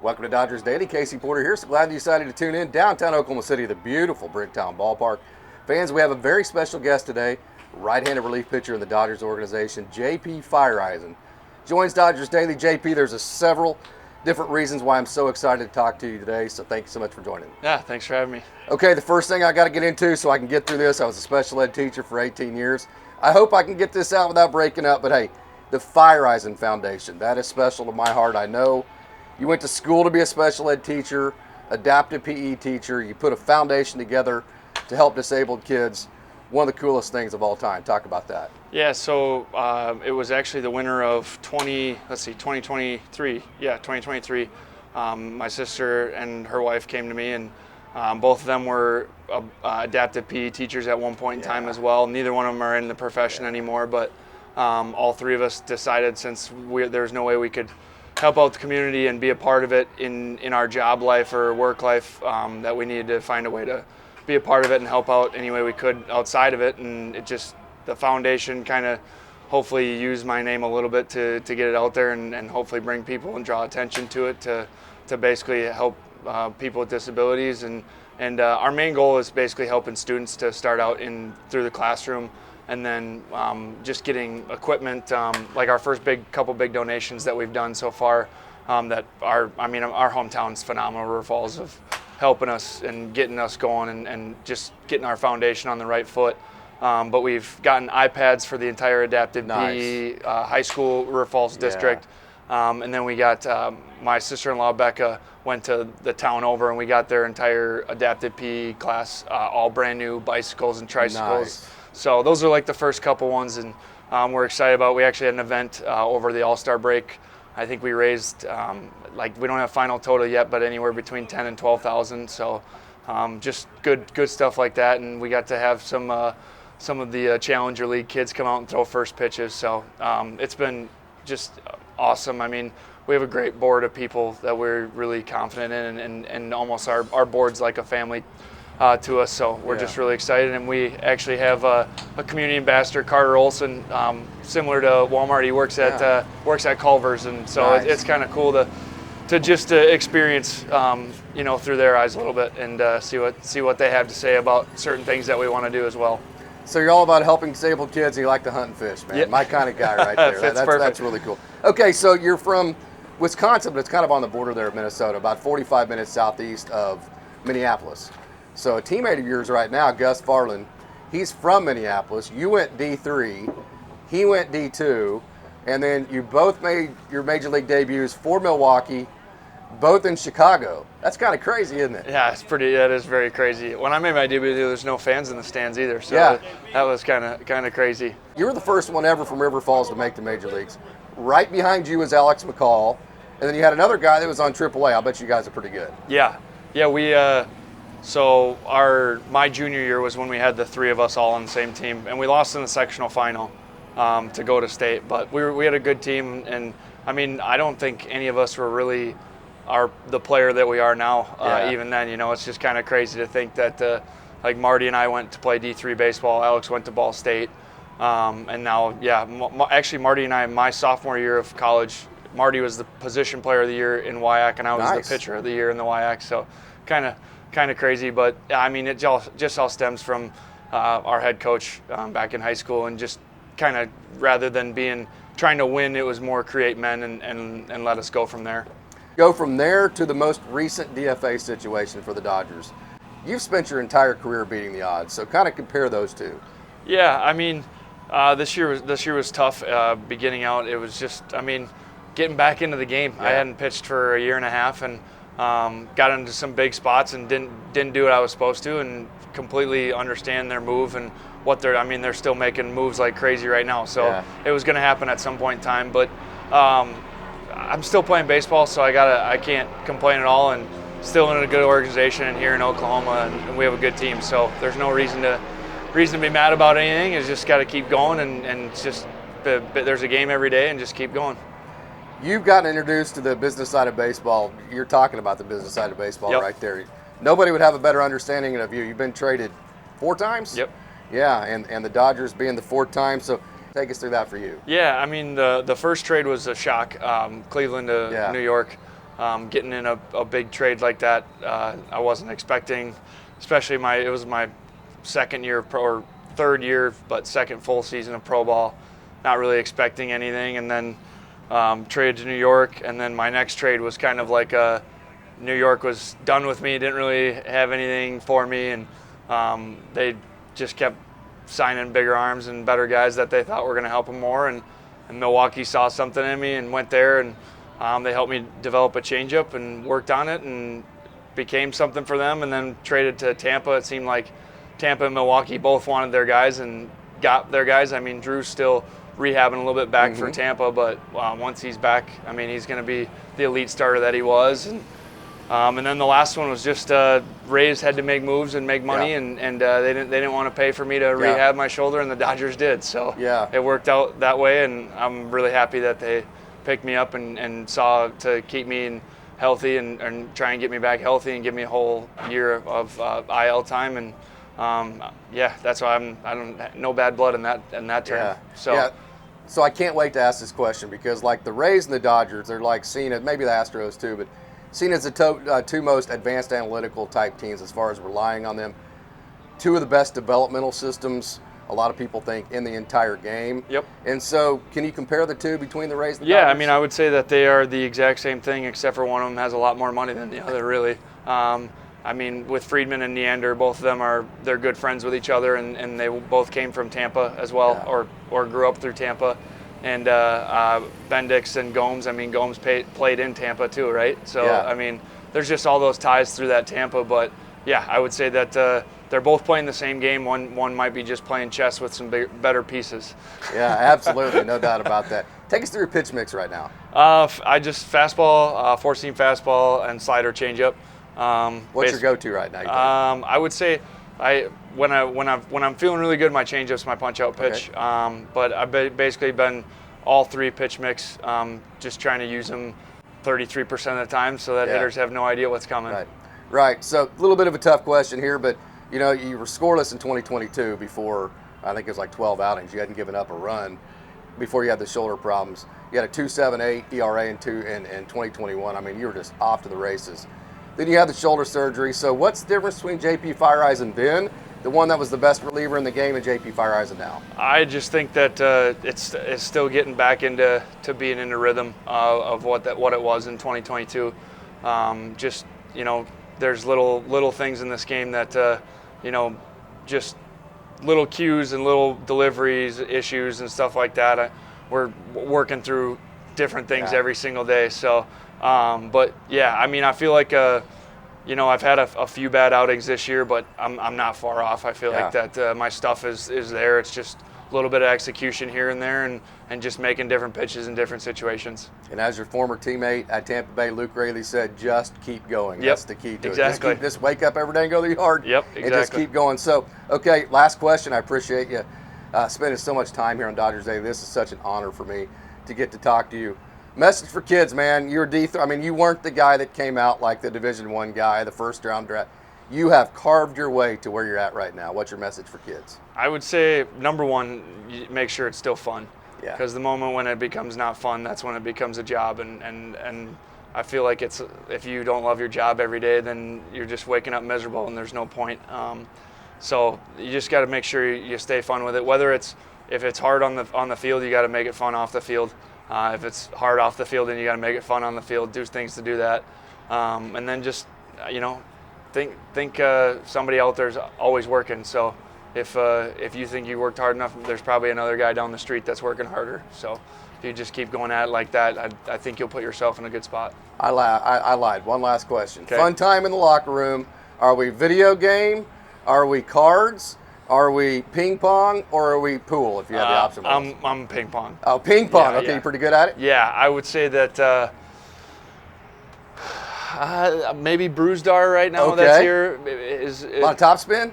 Welcome to Dodgers Daily. Casey Porter here. So glad you decided to tune in. Downtown Oklahoma City, the beautiful Bricktown Ballpark. Fans, we have a very special guest today. Right-handed relief pitcher in the Dodgers organization, JP Feyereisen. Joins Dodgers Daily. JP, there's several different reasons why I'm so excited to talk to you today, so thank you so much for joining. Yeah, thanks for having me. Okay, the first thing I got to get into so I can get through this, I was a special ed teacher for 18 years. I hope I can get this out without breaking up, but hey, the Feyereisen Foundation, that is special to my heart. I know you went to school to be a special ed teacher, adaptive PE teacher. You put a foundation together to help disabled kids. One of the coolest things of all time. Talk about that. Yeah, so it was actually the winter of 2023. Yeah, 2023. My sister and her wife came to me, and both of them were adaptive PE teachers at one point in time as well. Neither one of them are in the profession anymore, but all three of us decided, since there was no way we could help out the community and be a part of it in our job life or work life, that we needed to find a way to be a part of it and help out any way we could outside of it. And the foundation kind of hopefully used my name a little bit to get it out there and hopefully bring people and draw attention to it to basically help people with disabilities. And our main goal is basically helping students to start out through the classroom, and then just getting equipment, like our first couple big donations that we've done so far, that our hometown's phenomenal. River Falls of helping us and getting us going and just getting our foundation on the right foot. But we've gotten iPads for the entire adaptive PE high school River Falls district. And then we got my sister-in-law Becca went to the town over, and we got their entire adaptive PE class, all brand new bicycles and tricycles. Nice. So those are like the first couple ones, and we're excited about. We actually had an event over the All-Star break. I think we raised, we don't have final total yet, but anywhere between 10 and 12,000. So just good stuff like that. And we got to have some of the Challenger League kids come out and throw first pitches. So it's been just awesome. I mean, we have a great board of people that we're really confident in, and almost our board's like a family to us, so we're just really excited. And we actually have a community ambassador, Carter Olson, similar to Walmart. He works at Culver's, and so it's kind of cool to experience through their eyes a little bit, and see what they have to say about certain things that we want to do as well. So you're all about helping disabled kids, and you like to hunt and fish, man. Yep. My kind of guy right there. That's really cool. Okay, so you're from Wisconsin, but it's kind of on the border there of Minnesota, about 45 minutes southeast of Minneapolis. So a teammate of yours right now, Gus Farland, he's from Minneapolis. You went D3, he went D2, and then you both made your major league debuts for Milwaukee, both in Chicago. That's kind of crazy, isn't it? Yeah, that is very crazy. When I made my debut, there was no fans in the stands either, so that was kind of crazy. You were the first one ever from River Falls to make the major leagues. Right behind you was Alex McCall, and then you had another guy that was on AAA. I'll bet you guys are pretty good. Yeah, we. So my junior year was when we had the three of us all on the same team, and we lost in the sectional final to go to state. But we had a good team, and I mean, I don't think any of us were really the player that we are now. Even then, it's just kind of crazy to think that like Marty and I went to play D3 baseball, Alex went to Ball State, and now actually Marty and I, my sophomore year of college, Marty was the position player of the year in WIAC, and I was the pitcher of the year in the WIAC. So kind of crazy, but I mean, it just all stems from our head coach back in high school, and just kind of, rather than trying to win, it was more create men and let us go from there. Go from there to the most recent DFA situation for the Dodgers. You've spent your entire career beating the odds, so kind of compare those two. Yeah, I mean, this year was tough. Beginning out, it was just, getting back into the game. I hadn't pitched for a year and a half, and got into some big spots and didn't do what I was supposed to, and completely understand their move and what they're still making moves like crazy right now. So it was going to happen at some point in time, but I'm still playing baseball, so I can't complain at all, and still in a good organization and here in Oklahoma, and we have a good team. So there's no reason to be mad about anything. It's just got to keep going, and just there's a game every day, and just keep going. You've gotten introduced to the business side of baseball. You're talking about the business side of baseball right there. Nobody would have a better understanding of you. You've been traded 4 times? Yep. Yeah, and the Dodgers being the 4th time. So take us through that for you. Yeah, I mean, the first trade was a shock, Cleveland to New York. getting in a big trade like that, I wasn't expecting, especially it was my second year or third year, but second full season of pro ball, not really expecting anything. And then traded to New York, and then my next trade was kind of like New York was done with me, didn't really have anything for me, and they just kept signing bigger arms and better guys that they thought were going to help them more. And Milwaukee saw something in me and went there, and they helped me develop a changeup and worked on it and became something for them. And then traded to Tampa. It seemed like Tampa and Milwaukee both wanted their guys and got their guys. I mean, Drew's still rehabbing a little bit back for Tampa, but once he's back, I mean, he's going to be the elite starter that he was. And then the last one was just Rays had to make moves and make money, and they didn't want to pay for me to rehab my shoulder, and the Dodgers did. So it worked out that way, and I'm really happy that they picked me up and saw to keep me healthy and try and get me back healthy and give me a whole year of IL time. And that's why I don't no bad blood in that term. So I can't wait to ask this question, because like the Rays and the Dodgers, they're like seen as, maybe the Astros too, but seen as the two most advanced analytical type teams as far as relying on them. Two of the best developmental systems, a lot of people think, in the entire game. Yep. And so can you compare the two between the Rays and the Dodgers? Dodgers? I mean, I would say that they are the exact same thing, except for one of them has a lot more money than the other, really. I mean, with Friedman and Neander, both of them they're good friends with each other, and they both came from Tampa as well, or grew up through Tampa. And Bendix and Gomes, I mean, Gomes played in Tampa too, right? So, I mean, there's just all those ties through that Tampa. But, I would say that they're both playing the same game. One might be just playing chess with some better pieces. Yeah, absolutely. No doubt about that. Take us through your pitch mix right now. I just fastball, four-seam fastball, and slider changeup. What's your go-to right now? I would say when I'm feeling really good, my changeup's my punch-out pitch. Okay. But I've basically been all three pitch mix, just trying to use them 33% of the time, so that hitters have no idea what's coming. Right. So a little bit of a tough question here, but you were scoreless in 2022 before, I think it was like 12 outings. You hadn't given up a run before you had the shoulder problems. You had a 2.78 ERA in 2021. I mean, you were just off to the races. Then you had the shoulder surgery. So what's the difference between JP Feyereisen then, the one that was the best reliever in the game, and JP Feyereisen now? I just think that it's still getting back into being in the rhythm of what it was in 2022. There's little things in this game that just little cues and little deliveries issues and stuff like that. We're working through different things every single day. So. I mean, I feel like, I've had a few bad outings this year, but I'm not far off. I feel like that my stuff is there. It's just a little bit of execution here and there, and just making different pitches in different situations. And as your former teammate at Tampa Bay, Luke Raley, said, just keep going. Yep. That's the key to exactly. it. Just wake up every day and go to the yard. Yep, exactly. And just keep going. So, okay, last question. I appreciate you spending so much time here on Dodgers Day. This is such an honor for me to get to talk to you. Message for kids, man. You're you weren't the guy that came out like the Division I guy, the first round draft. You have carved your way to where you're at right now. What's your message for kids? I would say, number one, make sure it's still fun. Yeah. Because the moment when it becomes not fun, that's when it becomes a job. And I feel like if you don't love your job every day, then you're just waking up miserable, and there's no point. So you just got to make sure you stay fun with it. If it's hard on the field, you got to make it fun off the field. If it's hard off the field, then you got to make it fun on the field. Do things to do that, and then just think somebody out there's always working. So if you think you worked hard enough, there's probably another guy down the street that's working harder. So if you just keep going at it like that, I think you'll put yourself in a good spot. I lied. One last question. Okay. Fun time in the locker room. Are we video game? Are we cards? Are we ping pong, or are we pool, if you have the option? I'm ping pong. Oh, ping pong. Yeah, okay, you're pretty good at it? Yeah, I would say that maybe Bruisdar right now that's here. A lot of topspin?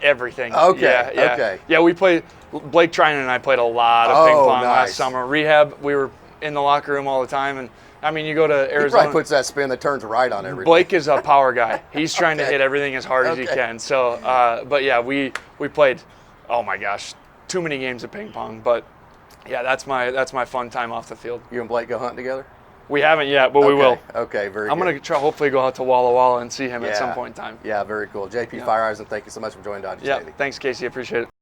Everything. Okay, yeah. okay. Yeah, we played, Blake Trinan and I played a lot of ping pong last summer. Rehab, we were in the locker room all the time, and I mean, you go to Arizona. He probably puts that spin that turns right on everything. Blake is a power guy. He's trying to hit everything as hard as he can. So, but yeah, we played, oh my gosh, too many games of ping pong. But yeah, that's my fun time off the field. You and Blake go hunting together? We haven't yet, but we will. Okay, very good. I'm going to try, hopefully go out to Walla Walla and see him at some point in time. Yeah, very cool. JP Feyereisen, thank you so much for joining Dodgers Daily. Thanks, Casey. I appreciate it.